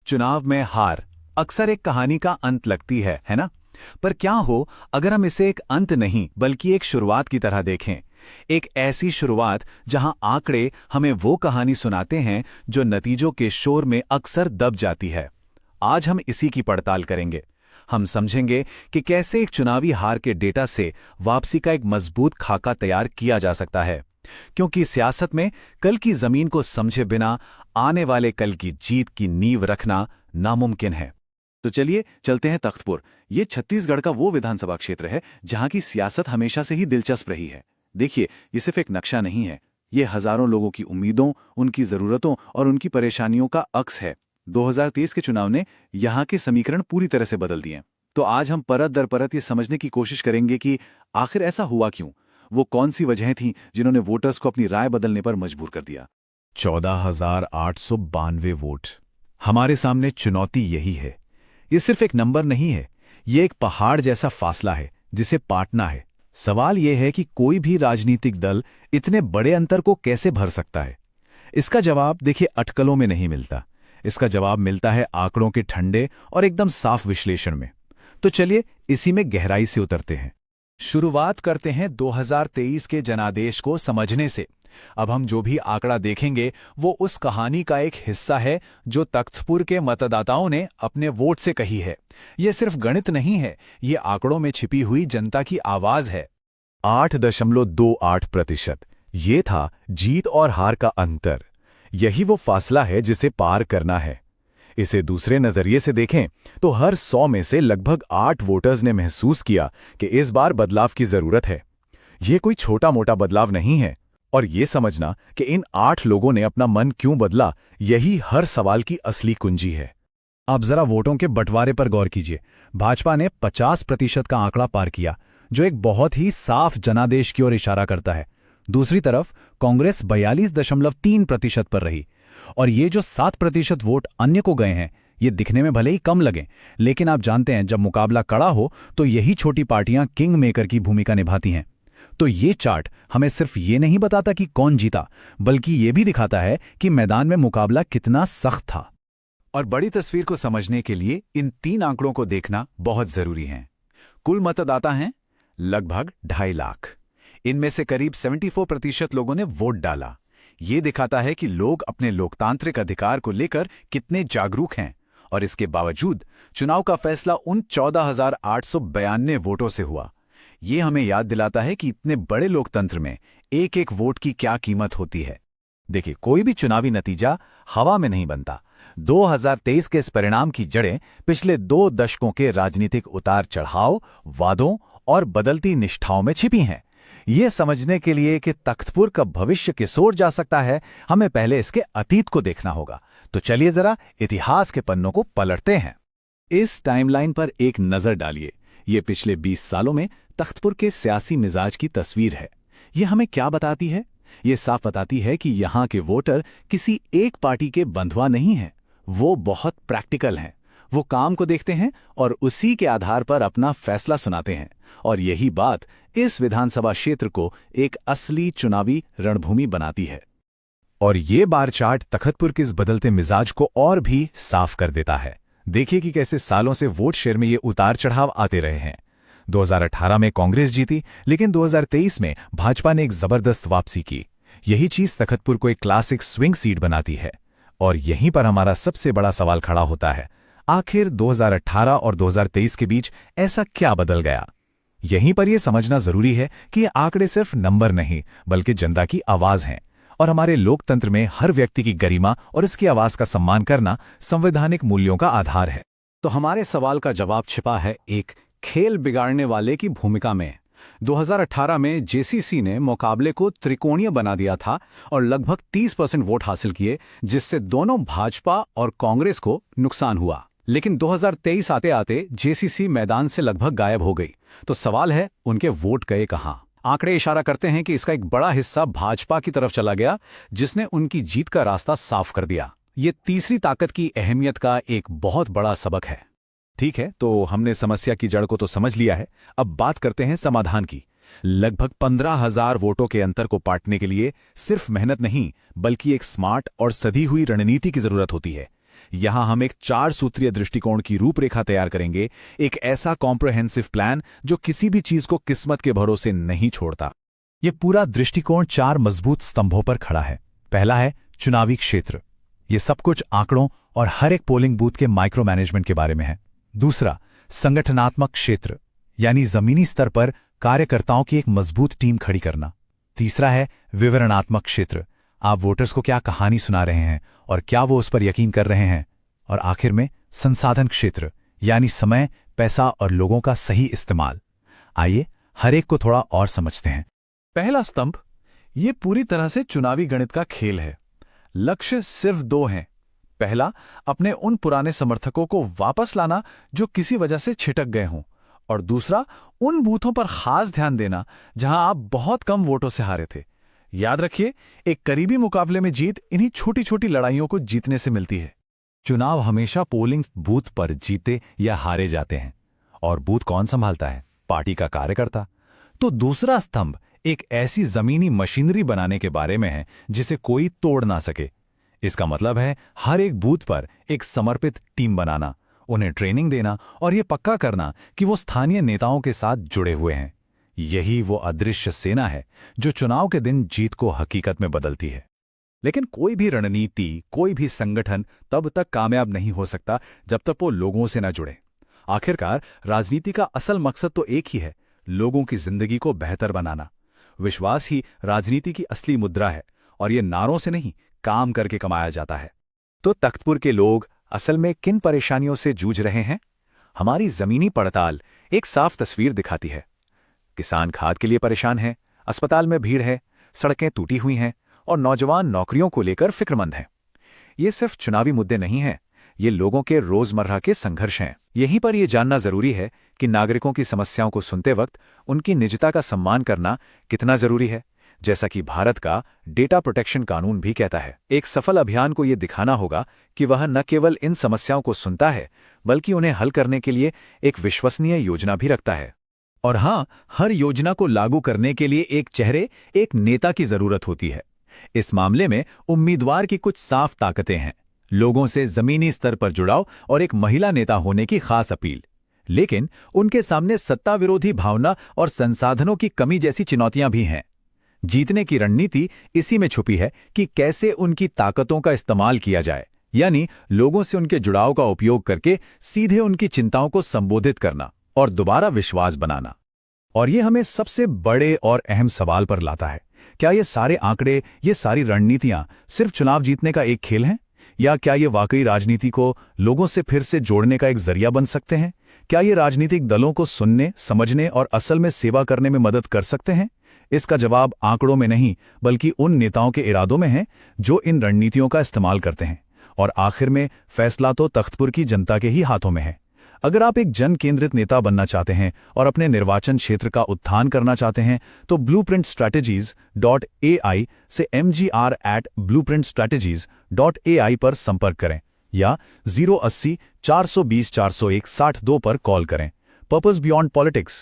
चुनाव में हार अक्सर एक कहानी का अंत लगती है ना? पर क्या हो अगर हम इसे एक अंत नहीं बल्कि एक शुरुआत की तरह देखें। एक ऐसी शुरुआत जहां आंकड़े हमें वो कहानी सुनाते हैं जो नतीजों के शोर में अक्सर दब जाती है। आज हम इसी की पड़ताल करेंगे। हम समझेंगे कि कैसे एक चुनावी हार के डेटा से वापसी का एक मजबूत खाका तैयार किया जा सकता है, क्योंकि सियासत में कल की जमीन को समझे बिना आने वाले कल की जीत की नींव रखना नामुमकिन है। तो चलिए चलते हैं तख्तपुर। ये छत्तीसगढ़ का वो विधानसभा क्षेत्र है जहां की सियासत हमेशा से ही दिलचस्प रही है। देखिए, ये सिर्फ एक नक्शा नहीं है, ये हजारों लोगों की उम्मीदों, उनकी जरूरतों और उनकी परेशानियों का अक्स है। 2023 के चुनाव ने यहाँ के समीकरण पूरी तरह से बदल दिए। तो आज हम परत दर परत ये समझने की कोशिश करेंगे कि आखिर ऐसा हुआ क्यों, वो कौन सी वजहें थीं जिन्होंने वोटर्स को अपनी राय बदलने पर मजबूर कर दिया। 14,892 वोट। हमारे सामने चुनौती यही है। ये सिर्फ एक नंबर नहीं है, ये एक पहाड़ जैसा फासला है जिसे पाटना है। सवाल यह है कि कोई भी राजनीतिक दल इतने बड़े अंतर को कैसे भर सकता है। इसका जवाब देखिए अटकलों में नहीं मिलता, इसका जवाब मिलता है आंकड़ों के ठंडे और एकदम साफ विश्लेषण में। तो चलिए इसी में गहराई से उतरते हैं। शुरुआत करते हैं 2023 के जनादेश को समझने से। अब हम जो भी आंकड़ा देखेंगे वो उस कहानी का एक हिस्सा है जो तख्तपुर के मतदाताओं ने अपने वोट से कही है। ये सिर्फ गणित नहीं है, ये आंकड़ों में छिपी हुई जनता की आवाज है। 8.28%। ये था जीत और हार का अंतर। यही वो फासला है जिसे पार करना है। इसे दूसरे नजरिए से देखें तो हर 100 में से लगभग 8 वोटर्स ने महसूस किया कि इस बार बदलाव की जरूरत है। ये कोई छोटा मोटा बदलाव नहीं है, और ये समझना कि इन 8 लोगों ने अपना मन क्यों बदला, यही हर सवाल की असली कुंजी है। आप जरा वोटों के बंटवारे पर गौर कीजिए। भाजपा ने 50% का आंकड़ा पार किया, जो एक बहुत ही साफ जनादेश की ओर इशारा करता है। दूसरी तरफ कांग्रेस 42.3% पर रही, और ये जो 7% वोट अन्य को गए हैं, ये दिखने में भले ही कम लगें, लेकिन आप जानते हैं जब मुकाबला कड़ा हो तो यही छोटी पार्टियां किंग मेकर की भूमिका निभाती हैं। तो ये चार्ट हमें सिर्फ ये नहीं बताता कि कौन जीता, बल्कि ये भी दिखाता है कि मैदान में मुकाबला कितना सख्त था। और बड़ी तस्वीर को समझने के लिए इन 3 आंकड़ों को देखना बहुत जरूरी है। कुल मतदाता हैं लगभग 2.5 लाख। इनमें से करीब 74% लोगों ने वोट डाला। ये दिखाता है कि लोग अपने लोकतांत्रिक अधिकार को लेकर कितने जागरूक हैं। और इसके बावजूद चुनाव का फैसला उन 14,892 वोटों से हुआ। ये हमें याद दिलाता है कि इतने बड़े लोकतंत्र में एक एक वोट की क्या कीमत होती है। देखिए, कोई भी चुनावी नतीजा हवा में नहीं बनता। 2023 के इस परिणाम की जड़ें पिछले 2 दशकों के राजनीतिक उतार चढ़ाव, वादों और बदलती निष्ठाओं में छिपी हैं। ये समझने के लिए कि तख्तपुर का भविष्य किस ओर जा सकता है, हमें पहले इसके अतीत को देखना होगा। तो चलिए जरा इतिहास के पन्नों को पलटते हैं। इस टाइमलाइन पर एक नजर डालिए। ये पिछले 20 सालों में तख्तपुर के सियासी मिजाज की तस्वीर है। ये हमें क्या बताती है? ये साफ बताती है कि यहाँ के वोटर किसी एक पार्टी के बंधुआ नहीं हैं। वो बहुत प्रैक्टिकल हैं। वो काम को देखते हैं और उसी के आधार पर अपना फैसला सुनाते हैं। और यही बात इस विधानसभा क्षेत्र को एक असली चुनावी रणभूमि बनाती है। और ये बार चार्ट तख्तपुर के इस बदलते मिजाज को और भी साफ कर देता है। देखिए कि कैसे सालों से वोट शेयर में ये उतार चढ़ाव आते रहे हैं। 2018 में कांग्रेस जीती, लेकिन 2023 में भाजपा ने एक जबरदस्त वापसी की। यही चीज तख्तपुर को एक क्लासिक स्विंग सीट बनाती है। और यहीं पर हमारा सबसे बड़ा सवाल खड़ा होता है, आखिर 2018 और 2023 के बीच ऐसा क्या बदल गया? यहीं पर यह समझना जरूरी है कि ये आंकड़े सिर्फ नंबर नहीं, बल्कि जनता की आवाज हैं। और हमारे लोकतंत्र में हर व्यक्ति की गरिमा और उसकी आवाज का सम्मान करना संवैधानिक मूल्यों का आधार है। तो हमारे सवाल का जवाब छिपा है एक खेल बिगाड़ने वाले की भूमिका में। 2018 में जेसीसी ने मुकाबले को त्रिकोणीय बना दिया था और लगभग 30% वोट हासिल किए, जिससे दोनों भाजपा और कांग्रेस को नुकसान हुआ। लेकिन 2023 आते आते जेसीसी मैदान से लगभग गायब हो गई। तो सवाल है, उनके वोट गए कहां? आंकड़े इशारा करते हैं कि इसका एक बड़ा हिस्सा भाजपा की तरफ चला गया, जिसने उनकी जीत का रास्ता साफ कर दिया। ये तीसरी ताकत की अहमियत का एक बहुत बड़ा सबक है। ठीक है, तो हमने समस्या की जड़ को तो समझ लिया है। अब बात करते हैं समाधान की। लगभग 15,000 वोटों के अंतर को पाटने के लिए सिर्फ मेहनत नहीं, बल्कि एक स्मार्ट और सधी हुई रणनीति की जरूरत होती है। यहां हम एक 4 सूत्रीय दृष्टिकोण की रूपरेखा तैयार करेंगे, एक ऐसा कॉम्प्रहेंसिव प्लान जो किसी भी चीज को किस्मत के भरोसे नहीं छोड़ता। ये पूरा दृष्टिकोण 4 मजबूत स्तंभों पर खड़ा है। पहला है चुनावी क्षेत्र। ये सब कुछ आंकड़ों और हर एक पोलिंग बूथ के माइक्रो मैनेजमेंट के बारे में है। दूसरा, संगठनात्मक क्षेत्र, यानी जमीनी स्तर पर कार्यकर्ताओं की एक मजबूत टीम खड़ी करना। तीसरा है विवरणात्मक क्षेत्र, आप वोटर्स को क्या कहानी सुना रहे हैं और क्या वो उस पर यकीन कर रहे हैं। और आखिर में संसाधन क्षेत्र, यानी समय, पैसा और लोगों का सही इस्तेमाल। आइए हर एक को थोड़ा और समझते हैं। पहला स्तंभ, ये पूरी तरह से चुनावी गणित का खेल है। लक्ष्य सिर्फ 2 हैं। पहला, अपने उन पुराने समर्थकों को वापस लाना जो किसी वजह से छिटक गए हों, और दूसरा, उन बूथों पर खास ध्यान देना जहां आप बहुत कम वोटों से हारे थे। याद रखिए, एक करीबी मुकाबले में जीत इन्हीं छोटी छोटी लड़ाइयों को जीतने से मिलती है। चुनाव हमेशा पोलिंग बूथ पर जीते या हारे जाते हैं, और बूथ कौन संभालता है? पार्टी का कार्यकर्ता। तो दूसरा स्तंभ एक ऐसी जमीनी मशीनरी बनाने के बारे में है जिसे कोई तोड़ ना सके। इसका मतलब है हर एक बूथ पर एक समर्पित टीम बनाना, उन्हें ट्रेनिंग देना और ये पक्का करना कि वो स्थानीय नेताओं के साथ जुड़े हुए हैं। यही वो अदृश्य सेना है जो चुनाव के दिन जीत को हकीकत में बदलती है। लेकिन कोई भी रणनीति, कोई भी संगठन तब तक कामयाब नहीं हो सकता जब तक वो लोगों से न जुड़े। आखिरकार राजनीति का असल मकसद तो एक ही है, लोगों की जिंदगी को बेहतर बनाना। विश्वास ही राजनीति की असली मुद्रा है, और ये नारों से नहीं, काम करके कमाया जाता है। तो तख्तपुर के लोग असल में किन परेशानियों से जूझ रहे हैं? हमारी जमीनी पड़ताल एक साफ तस्वीर दिखाती है। किसान खाद के लिए परेशान है, अस्पताल में भीड़ है, सड़कें टूटी हुई हैं और नौजवान नौकरियों को लेकर फिक्रमंद हैं। ये सिर्फ चुनावी मुद्दे नहीं हैं, ये लोगों के रोजमर्रा के संघर्ष हैं। यहीं पर यह जानना जरूरी है कि नागरिकों की समस्याओं को सुनते वक्त उनकी निजता का सम्मान करना कितना जरूरी है। जैसा कि भारत का डेटा प्रोटेक्शन कानून भी कहता है, एक सफल अभियान को यह दिखाना होगा कि वह न केवल इन समस्याओं को सुनता है, बल्कि उन्हें हल करने के लिए एक विश्वसनीय योजना भी रखता है। और हां, हर योजना को लागू करने के लिए एक चेहरे, एक नेता की जरूरत होती है। इस मामले में उम्मीदवार की कुछ साफ ताकतें हैं, लोगों से जमीनी स्तर पर जुड़ाव और एक महिला नेता होने की खास अपील। लेकिन उनके सामने सत्ता विरोधी भावना और संसाधनों की कमी जैसी चुनौतियां भी हैं। जीतने की रणनीति इसी में छुपी है कि कैसे उनकी ताकतों का इस्तेमाल किया जाए, यानी लोगों से उनके जुड़ाव का उपयोग करके सीधे उनकी चिंताओं को संबोधित करना और दोबारा विश्वास बनाना। और ये हमें सबसे बड़े और अहम सवाल पर लाता है, क्या ये सारे आंकड़े, ये सारी रणनीतियां सिर्फ चुनाव जीतने का एक खेल हैं, या क्या ये वाकई राजनीति को लोगों से फिर से जोड़ने का एक जरिया बन सकते हैं? क्या ये राजनीतिक दलों को सुनने, समझने और असल में सेवा करने में मदद कर सकते हैं? इसका जवाब आंकड़ों में नहीं, बल्कि उन नेताओं के इरादों में है जो इन रणनीतियों का इस्तेमाल करते हैं। और आखिर में फैसला तो तख्तपुर की जनता के ही हाथों में है। अगर आप एक जन केंद्रित नेता बनना चाहते हैं और अपने निर्वाचन क्षेत्र का उत्थान करना चाहते हैं, तो blueprintstrategies.ai से mgr@blueprintstrategies.ai पर संपर्क करें या 080 420 401 62 पर कॉल करें। Purpose beyond politics.